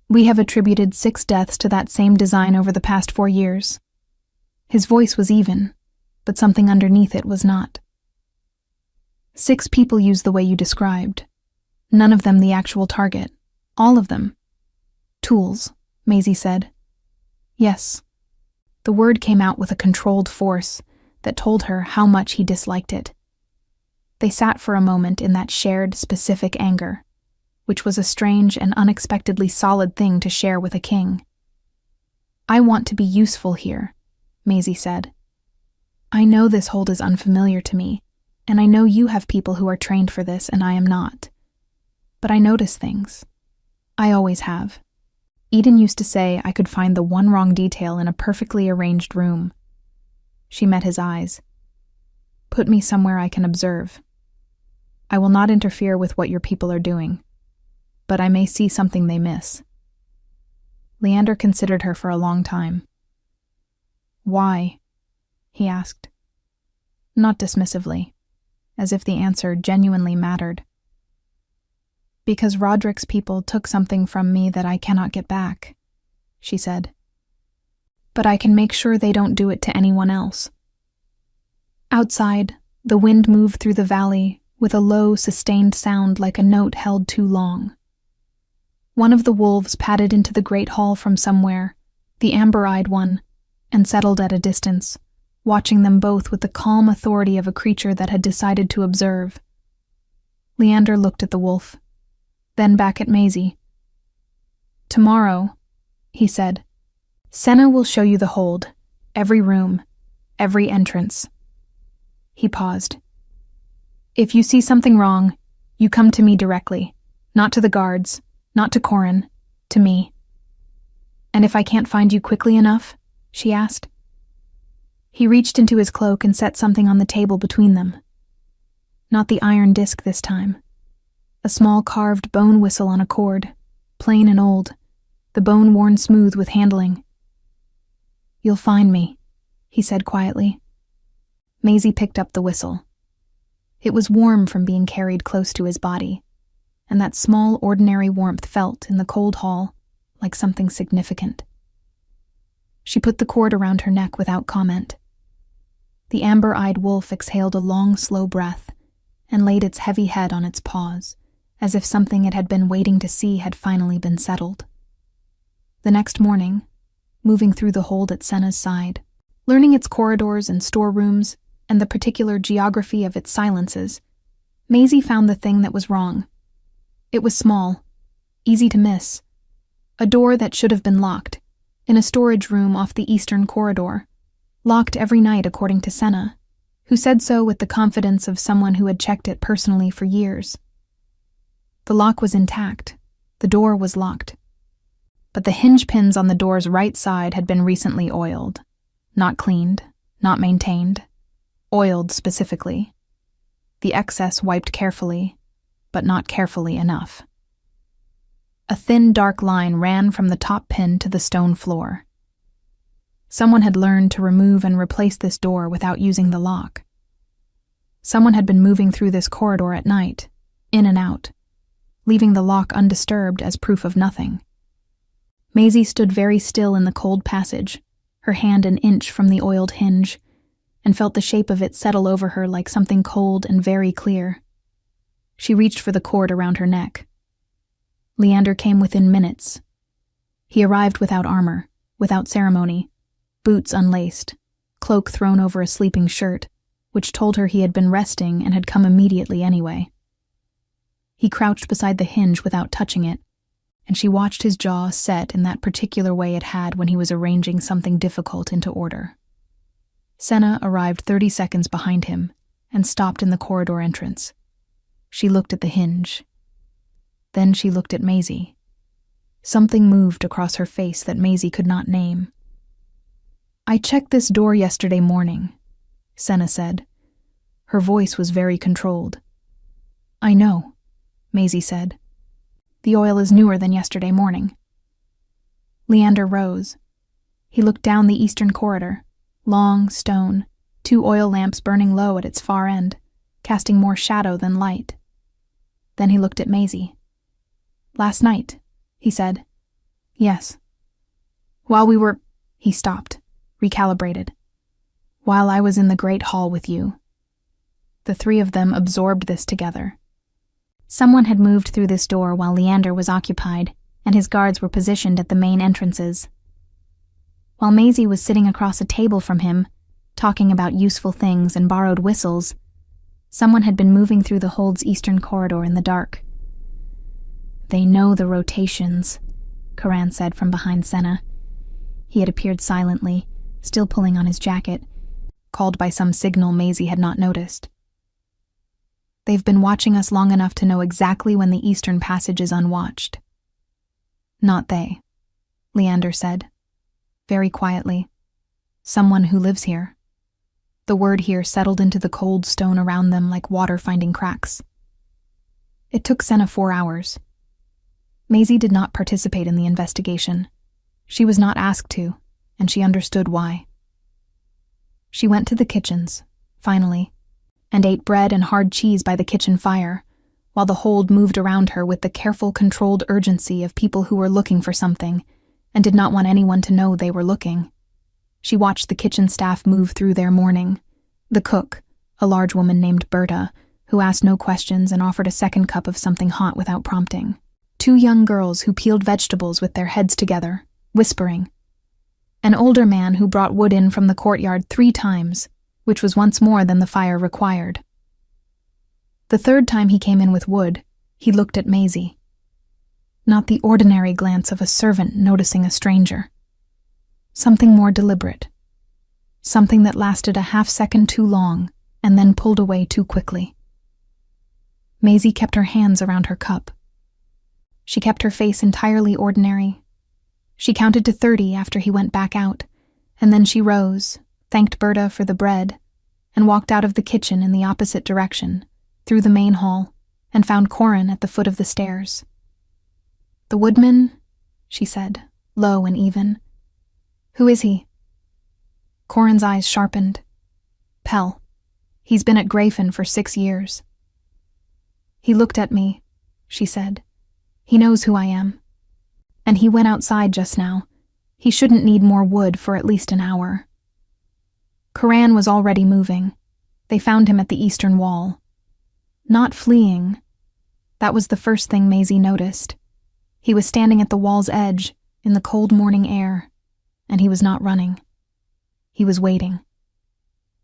we have attributed 6 deaths to that same design over the past 4 years. His voice was even, but something underneath it was not. 6 people used the way you described. None of them the actual target. All of them. Tools, Maisie said. Yes. The word came out with a controlled force that told her how much he disliked it. They sat for a moment in that shared, specific anger, which was a strange and unexpectedly solid thing to share with a king. I want to be useful here, Maisie said. I know this hold is unfamiliar to me, and I know you have people who are trained for this and I am not. But I notice things. I always have. Eden used to say I could find the one wrong detail in a perfectly arranged room. She met his eyes. Put me somewhere I can observe. I will not interfere with what your people are doing, but I may see something they miss. Leander considered her for a long time. Why? He asked. Not dismissively. as if the answer genuinely mattered. "Because Roderick's people took something from me that I cannot get back," she said. "But I can make sure they don't do it to anyone else." Outside, the wind moved through the valley with a low, sustained sound like a note held too long. One of the wolves padded into the great hall from somewhere, the amber-eyed one, and settled at a distance, watching them both with the calm authority of a creature that had decided to observe. Leander looked at the wolf, then back at Maisie. "Tomorrow," he said, "Senna will show you the hold, every room, every entrance." He paused. "If you see something wrong, you come to me directly, not to the guards, not to Corin, to me." "And if I can't find you quickly enough?" she asked. He reached into his cloak and set something on the table between them. Not the iron disc this time. A small carved bone whistle on a cord, plain and old, the bone worn smooth with handling. "You'll find me," he said quietly. Maisie picked up the whistle. It was warm from being carried close to his body, and that small, ordinary warmth felt in the cold hall like something significant. She put the cord around her neck without comment. The amber-eyed wolf exhaled a long, slow breath and laid its heavy head on its paws, as if something it had been waiting to see had finally been settled. The next morning, moving through the hold at Senna's side, learning its corridors and storerooms and the particular geography of its silences, Maisie found the thing that was wrong. It was small, easy to miss. A door that should have been locked, in a storage room off the eastern corridor, locked every night according to Senna, who said so with the confidence of someone who had checked it personally for years. The lock was intact, the door was locked. But the hinge pins on the door's right side had been recently oiled. Not cleaned, not maintained. Oiled specifically. The excess wiped carefully, but not carefully enough. A thin, dark line ran from the top pin to the stone floor. Someone had learned to remove and replace this door without using the lock. Someone had been moving through this corridor at night, in and out, leaving the lock undisturbed as proof of nothing. Maisie stood very still in the cold passage, her hand an inch from the oiled hinge, and felt the shape of it settle over her like something cold and very clear. She reached for the cord around her neck. Leander came within minutes. He arrived without armor, without ceremony, boots unlaced, cloak thrown over a sleeping shirt, which told her he had been resting and had come immediately anyway. He crouched beside the hinge without touching it, and she watched his jaw set in that particular way it had when he was arranging something difficult into order. Senna arrived 30 seconds behind him and stopped in the corridor entrance. She looked at the hinge. Then she looked at Maisie. Something moved across her face that Maisie could not name. "I checked this door yesterday morning," Senna said. Her voice was very controlled. "I know," Maisie said. "The oil is newer than yesterday morning." Leander rose. He looked down the eastern corridor, long, stone, 2 oil lamps burning low at its far end, casting more shadow than light. Then he looked at Maisie. "Last night," he said. "Yes." "While we were—" He stopped, recalibrated. "While I was in the great hall with you." The three of them absorbed this together. Someone had moved through this door while Leander was occupied, and his guards were positioned at the main entrances. While Maisie was sitting across a table from him, talking about useful things and borrowed whistles, someone had been moving through the hold's eastern corridor in the dark. "They know the rotations," Karan said from behind Senna. He had appeared silently, still pulling on his jacket, called by some signal Maisie had not noticed. "They've been watching us long enough to know exactly when the eastern passage is unwatched." "Not they," Leander said, very quietly. "Someone who lives here." The word here settled into the cold stone around them like water finding cracks. It took Senna 4 hours. Maisie did not participate in the investigation. She was not asked to, and she understood why. She went to the kitchens, finally, and ate bread and hard cheese by the kitchen fire, while the hold moved around her with the careful, controlled urgency of people who were looking for something and did not want anyone to know they were looking. She watched the kitchen staff move through their morning. The cook, a large woman named Berta, who asked no questions and offered a second cup of something hot without prompting. 2 young girls who peeled vegetables with their heads together, whispering. An older man who brought wood in from the courtyard 3 times, which was once more than the fire required. The 3rd time he came in with wood, he looked at Maisie. Not the ordinary glance of a servant noticing a stranger. Something more deliberate. Something that lasted a half-second too long and then pulled away too quickly. Maisie kept her hands around her cup. She kept her face entirely ordinary. She counted to 30 after he went back out, and then she rose, thanked Berta for the bread, and walked out of the kitchen in the opposite direction, through the main hall, and found Corin at the foot of the stairs. "The woodman?" she said, low and even. "Who is he?" Corin's eyes sharpened. "Pell. He's been at Grayfen for 6 years. "He looked at me," she said. "He knows who I am. And he went outside just now. He shouldn't need more wood for at least an hour." Coran was already moving. They found him at the eastern wall. Not fleeing. That was the first thing Maisie noticed. He was standing at the wall's edge, in the cold morning air, and he was not running. He was waiting.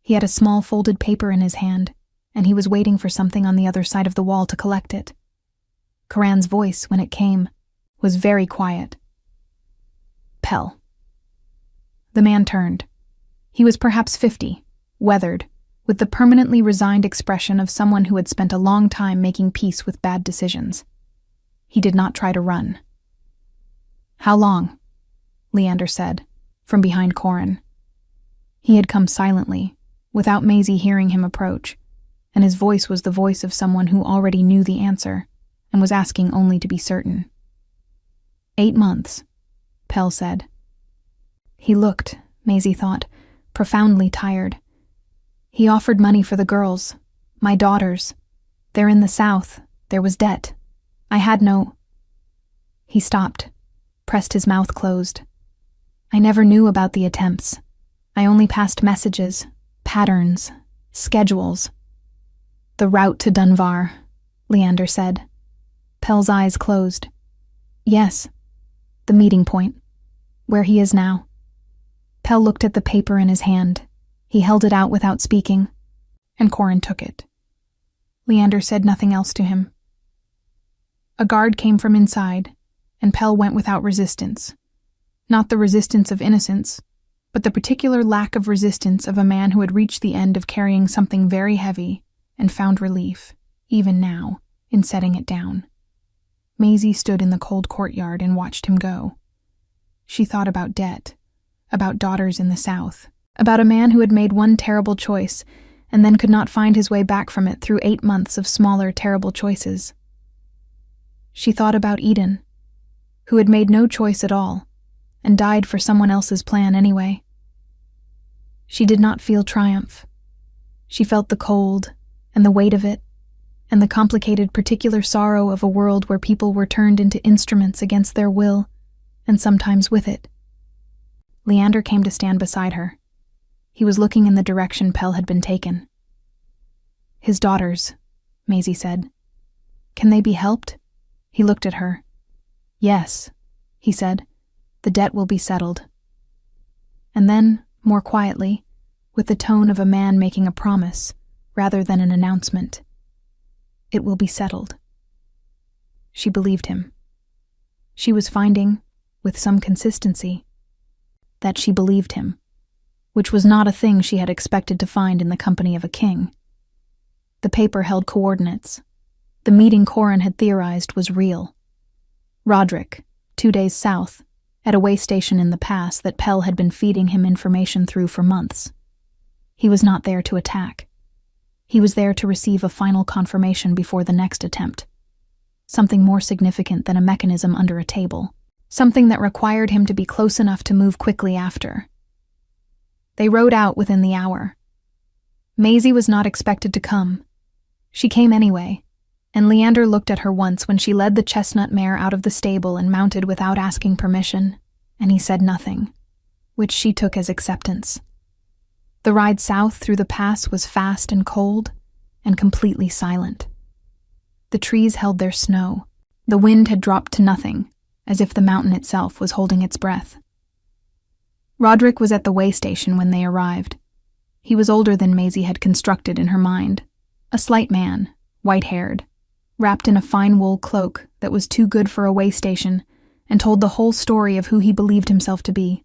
He had a small folded paper in his hand, and he was waiting for something on the other side of the wall to collect it. Coran's voice, when it came, was very quiet. "Pell." The man turned. He was perhaps 50, weathered, with the permanently resigned expression of someone who had spent a long time making peace with bad decisions. He did not try to run. "How long?" Leander said, from behind Corin. He had come silently, without Maisie hearing him approach, and his voice was the voice of someone who already knew the answer and was asking only to be certain. 8 months, Pell said. He looked, Maisie thought, profoundly tired. He offered money for the girls, my daughters. They're in the south. There was debt. I had no... He stopped, pressed his mouth closed. I never knew about the attempts. I only passed messages, patterns, schedules. The route to Dunvar, Leander said. Pell's eyes closed. Yes, the meeting point, where he is now. Pell looked at the paper in his hand. He held it out without speaking, and Corin took it. Leander said nothing else to him. A guard came from inside, and Pell went without resistance. Not the resistance of innocence, but the particular lack of resistance of a man who had reached the end of carrying something very heavy and found relief, even now, in setting it down. Maisie stood in the cold courtyard and watched him go. She thought about debt, about daughters in the south, about a man who had made one terrible choice and then could not find his way back from it through 8 months of smaller, terrible choices. She thought about Eden, who had made no choice at all and died for someone else's plan anyway. She did not feel triumph. She felt the cold and the weight of it, and the complicated particular sorrow of a world where people were turned into instruments against their will, and sometimes with it. Leander came to stand beside her. He was looking in the direction Pell had been taken. His daughters, Maisie said. Can they be helped? He looked at her. Yes, he said. The debt will be settled. And then, more quietly, with the tone of a man making a promise, rather than an announcement, it will be settled. She believed him. She was finding, with some consistency, that she believed him, which was not a thing she had expected to find in the company of a king. The paper held coordinates. The meeting Corin had theorized was real. Roderick, 2 days south, at a way station in the pass that Pell had been feeding him information through for months. He was not there to attack. He was there to receive a final confirmation before the next attempt. Something more significant than a mechanism under a table. Something that required him to be close enough to move quickly after. They rode out within the hour. Maisie was not expected to come. She came anyway, and Leander looked at her once when she led the chestnut mare out of the stable and mounted without asking permission, and he said nothing, which she took as acceptance. The ride south through the pass was fast and cold, and completely silent. The trees held their snow. The wind had dropped to nothing, as if the mountain itself was holding its breath. Roderick was at the way station when they arrived. He was older than Maisie had constructed in her mind, a slight man, white-haired, wrapped in a fine wool cloak that was too good for a way station and told the whole story of who he believed himself to be.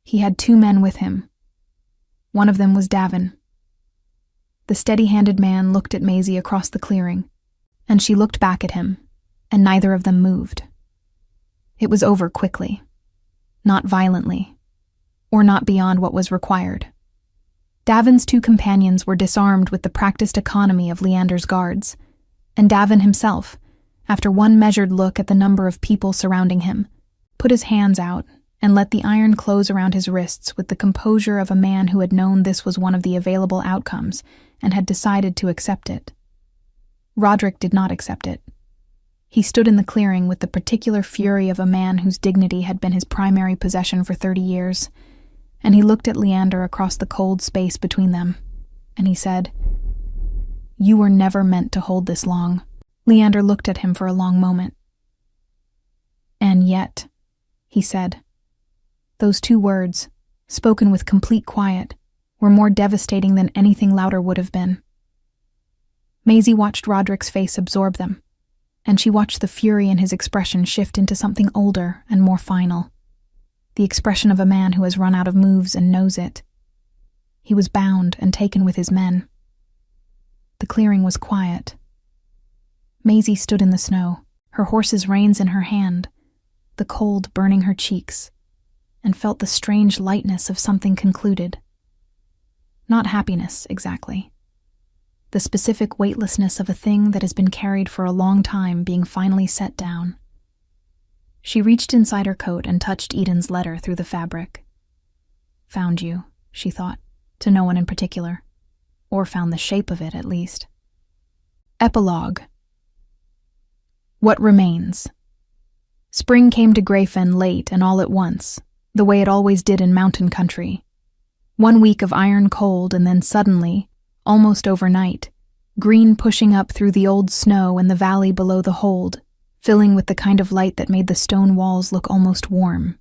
He had 2 men with him. One of them was Davin. The steady-handed man looked at Maisie across the clearing, and she looked back at him, and neither of them moved. It was over quickly, not violently, or not beyond what was required. Davin's 2 companions were disarmed with the practiced economy of Leander's guards, and Davin himself, after one measured look at the number of people surrounding him, put his hands out and let the iron close around his wrists with the composure of a man who had known this was one of the available outcomes and had decided to accept it. Roderick did not accept it. He stood in the clearing with the particular fury of a man whose dignity had been his primary possession for 30 years, and he looked at Leander across the cold space between them, and he said, "You were never meant to hold this long." Leander looked at him for a long moment. "And yet," he said. Those 2 words, spoken with complete quiet, were more devastating than anything louder would have been. Maisie watched Roderick's face absorb them, and she watched the fury in his expression shift into something older and more final. The expression of a man who has run out of moves and knows it. He was bound and taken with his men. The clearing was quiet. Maisie stood in the snow, her horse's reins in her hand, the cold burning her cheeks, and felt the strange lightness of something concluded. Not happiness, exactly. The specific weightlessness of a thing that has been carried for a long time being finally set down. She reached inside her coat and touched Eden's letter through the fabric. "Found you," she thought, to no one in particular. Or found the shape of it, at least. Epilogue. What remains? Spring came to Greyfen late and all at once, the way it always did in mountain country. 1 week of iron cold, and then suddenly, almost overnight, green pushing up through the old snow in the valley below the hold, filling with the kind of light that made the stone walls look almost warm.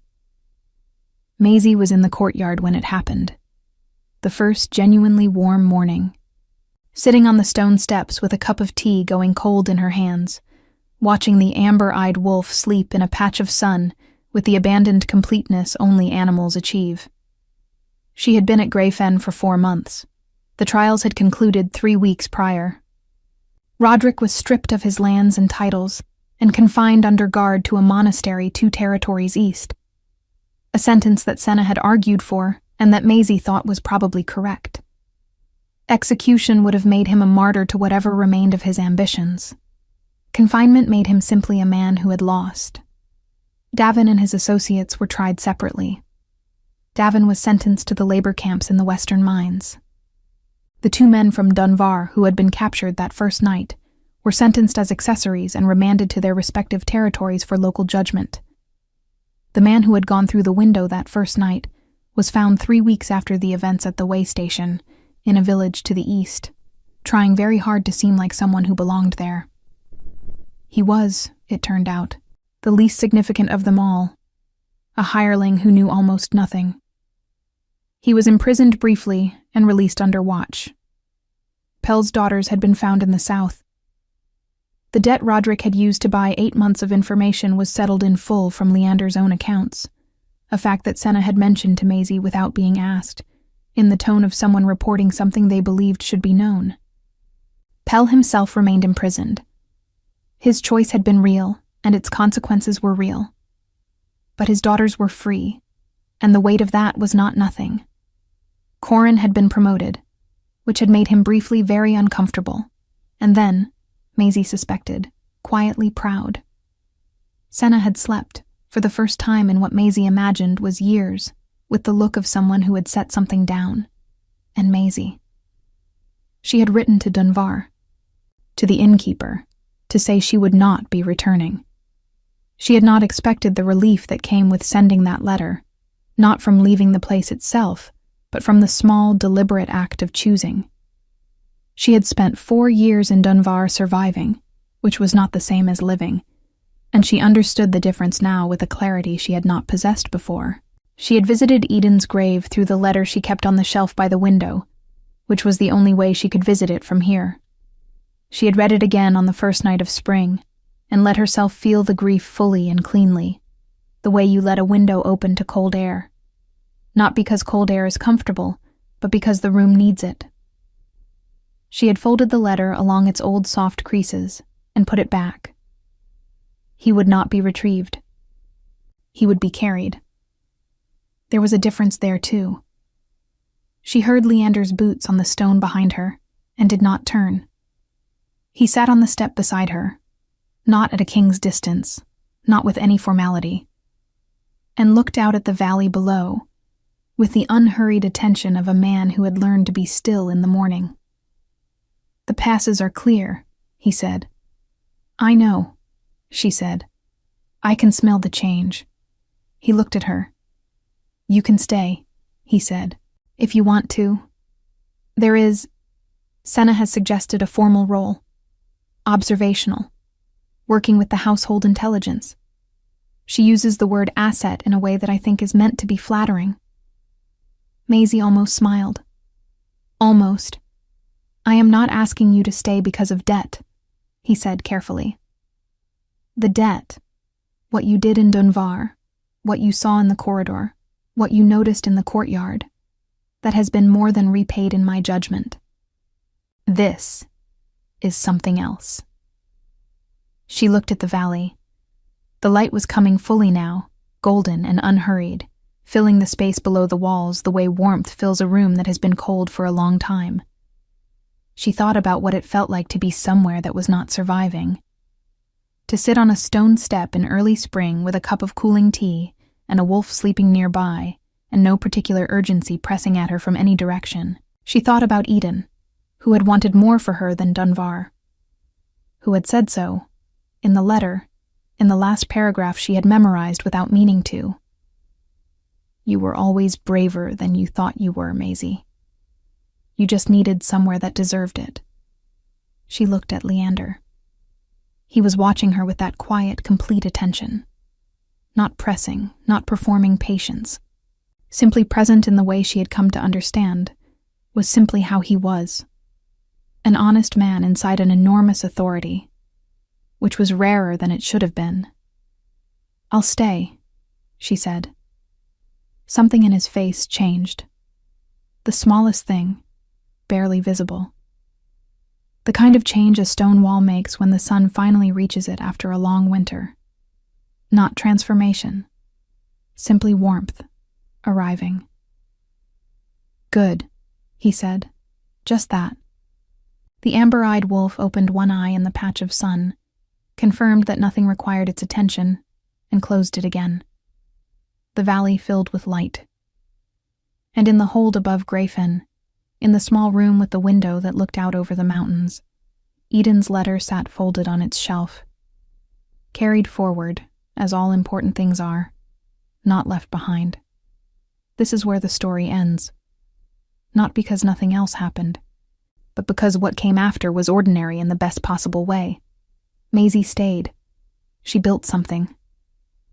Maisie was in the courtyard when it happened. The first genuinely warm morning. Sitting on the stone steps with a cup of tea going cold in her hands, watching the amber-eyed wolf sleep in a patch of sun with the abandoned completeness only animals achieve. She had been at Greyfen for 4 months. The trials had concluded 3 weeks prior. Roderick was stripped of his lands and titles and confined under guard to a monastery 2 territories east. A sentence that Senna had argued for and that Maisie thought was probably correct. Execution would have made him a martyr to whatever remained of his ambitions. Confinement made him simply a man who had lost. Davin and his associates were tried separately. Davin was sentenced to the labor camps in the western mines. The 2 men from Dunvar who had been captured that first night were sentenced as accessories and remanded to their respective territories for local judgment. The man who had gone through the window that first night was found 3 weeks after the events at the way station, in a village to the east, trying very hard to seem like someone who belonged there. He was, it turned out, the least significant of them all, a hireling who knew almost nothing. He was imprisoned briefly and released under watch. Pell's daughters had been found in the south. The debt Roderick had used to buy 8 months of information was settled in full from Leander's own accounts, a fact that Senna had mentioned to Maisie without being asked, in the tone of someone reporting something they believed should be known. Pell himself remained imprisoned. His choice had been real, and its consequences were real. But his daughters were free, and the weight of that was not nothing. Corin had been promoted, which had made him briefly very uncomfortable, and then, Maisie suspected, quietly proud. Senna had slept, for the first time in what Maisie imagined was years, with the look of someone who had set something down. And Maisie. She had written to Dunvar, to the innkeeper, to say she would not be returning. She had not expected the relief that came with sending that letter, not from leaving the place itself, but from the small, deliberate act of choosing. She had spent 4 years in Dunvar surviving, which was not the same as living, and she understood the difference now with a clarity she had not possessed before. She had visited Eden's grave through the letter she kept on the shelf by the window, which was the only way she could visit it from here. She had read it again on the first night of spring, and let herself feel the grief fully and cleanly, the way you let a window open to cold air. Not because cold air is comfortable, but because the room needs it. She had folded the letter along its old soft creases and put it back. He would not be retrieved. He would be carried. There was a difference there, too. She heard Leander's boots on the stone behind her and did not turn. He sat on the step beside her, not at a king's distance, not with any formality, and looked out at the valley below with the unhurried attention of a man who had learned to be still in the morning. "The passes are clear," he said. "I know," she said. "I can smell the change." He looked at her. "You can stay," he said, "if you want to. There is... Senna has suggested a formal role. Observational. Working with the household intelligence. She uses the word asset in a way that I think is meant to be flattering." Maisie almost smiled. "Almost. I am not asking you to stay because of debt," he said carefully. "The debt, what you did in Dunvar, what you saw in the corridor, what you noticed in the courtyard, that has been more than repaid in my judgment. This is something else." She looked at the valley. The light was coming fully now, golden and unhurried, filling the space below the walls the way warmth fills a room that has been cold for a long time. She thought about what it felt like to be somewhere that was not surviving. To sit on a stone step in early spring with a cup of cooling tea and a wolf sleeping nearby, and no particular urgency pressing at her from any direction. She thought about Eden, who had wanted more for her than Dunvar, who had said so, in the letter, in the last paragraph she had memorized without meaning to. "You were always braver than you thought you were, Maisie. You just needed somewhere that deserved it." She looked at Leander. He was watching her with that quiet, complete attention. Not pressing, not performing patience. Simply present in the way she had come to understand, was simply how he was. An honest man inside an enormous authority, which was rarer than it should have been. "I'll stay," she said. Something in his face changed. The smallest thing, barely visible. The kind of change a stone wall makes when the sun finally reaches it after a long winter. Not transformation, simply warmth, arriving. "Good," he said. "Just that." The amber-eyed wolf opened one eye in the patch of sun, confirmed that nothing required its attention, and closed it again. The valley filled with light. And in the hold above Grayfen, in the small room with the window that looked out over the mountains, Eden's letter sat folded on its shelf. Carried forward, as all important things are, not left behind. This is where the story ends. Not because nothing else happened, but because what came after was ordinary in the best possible way. Maisie stayed. She built something.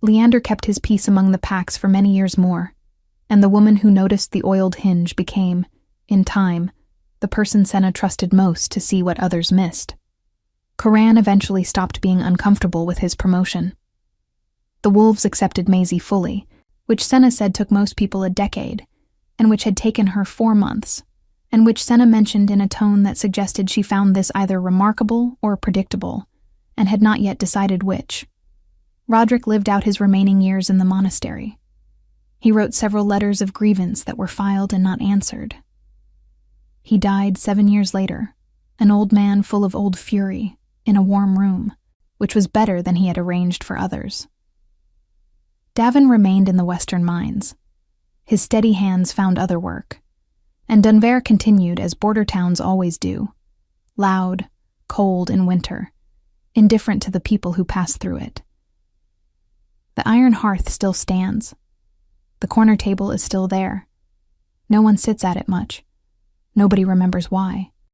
Leander kept his peace among the packs for many years more, and the woman who noticed the oiled hinge became, in time, the person Senna trusted most to see what others missed. Coran eventually stopped being uncomfortable with his promotion. The wolves accepted Maisie fully, which Senna said took most people a decade, and which had taken her 4 months, and which Senna mentioned in a tone that suggested she found this either remarkable or predictable, and had not yet decided which. Roderick lived out his remaining years in the monastery. He wrote several letters of grievance that were filed and not answered. He died 7 years later, an old man full of old fury, in a warm room, which was better than he had arranged for others. Davin remained in the western mines. His steady hands found other work. And Dunver continued as border towns always do, loud, cold in winter, indifferent to the people who pass through it. The iron hearth still stands. The corner table is still there. No one sits at it much. Nobody remembers why.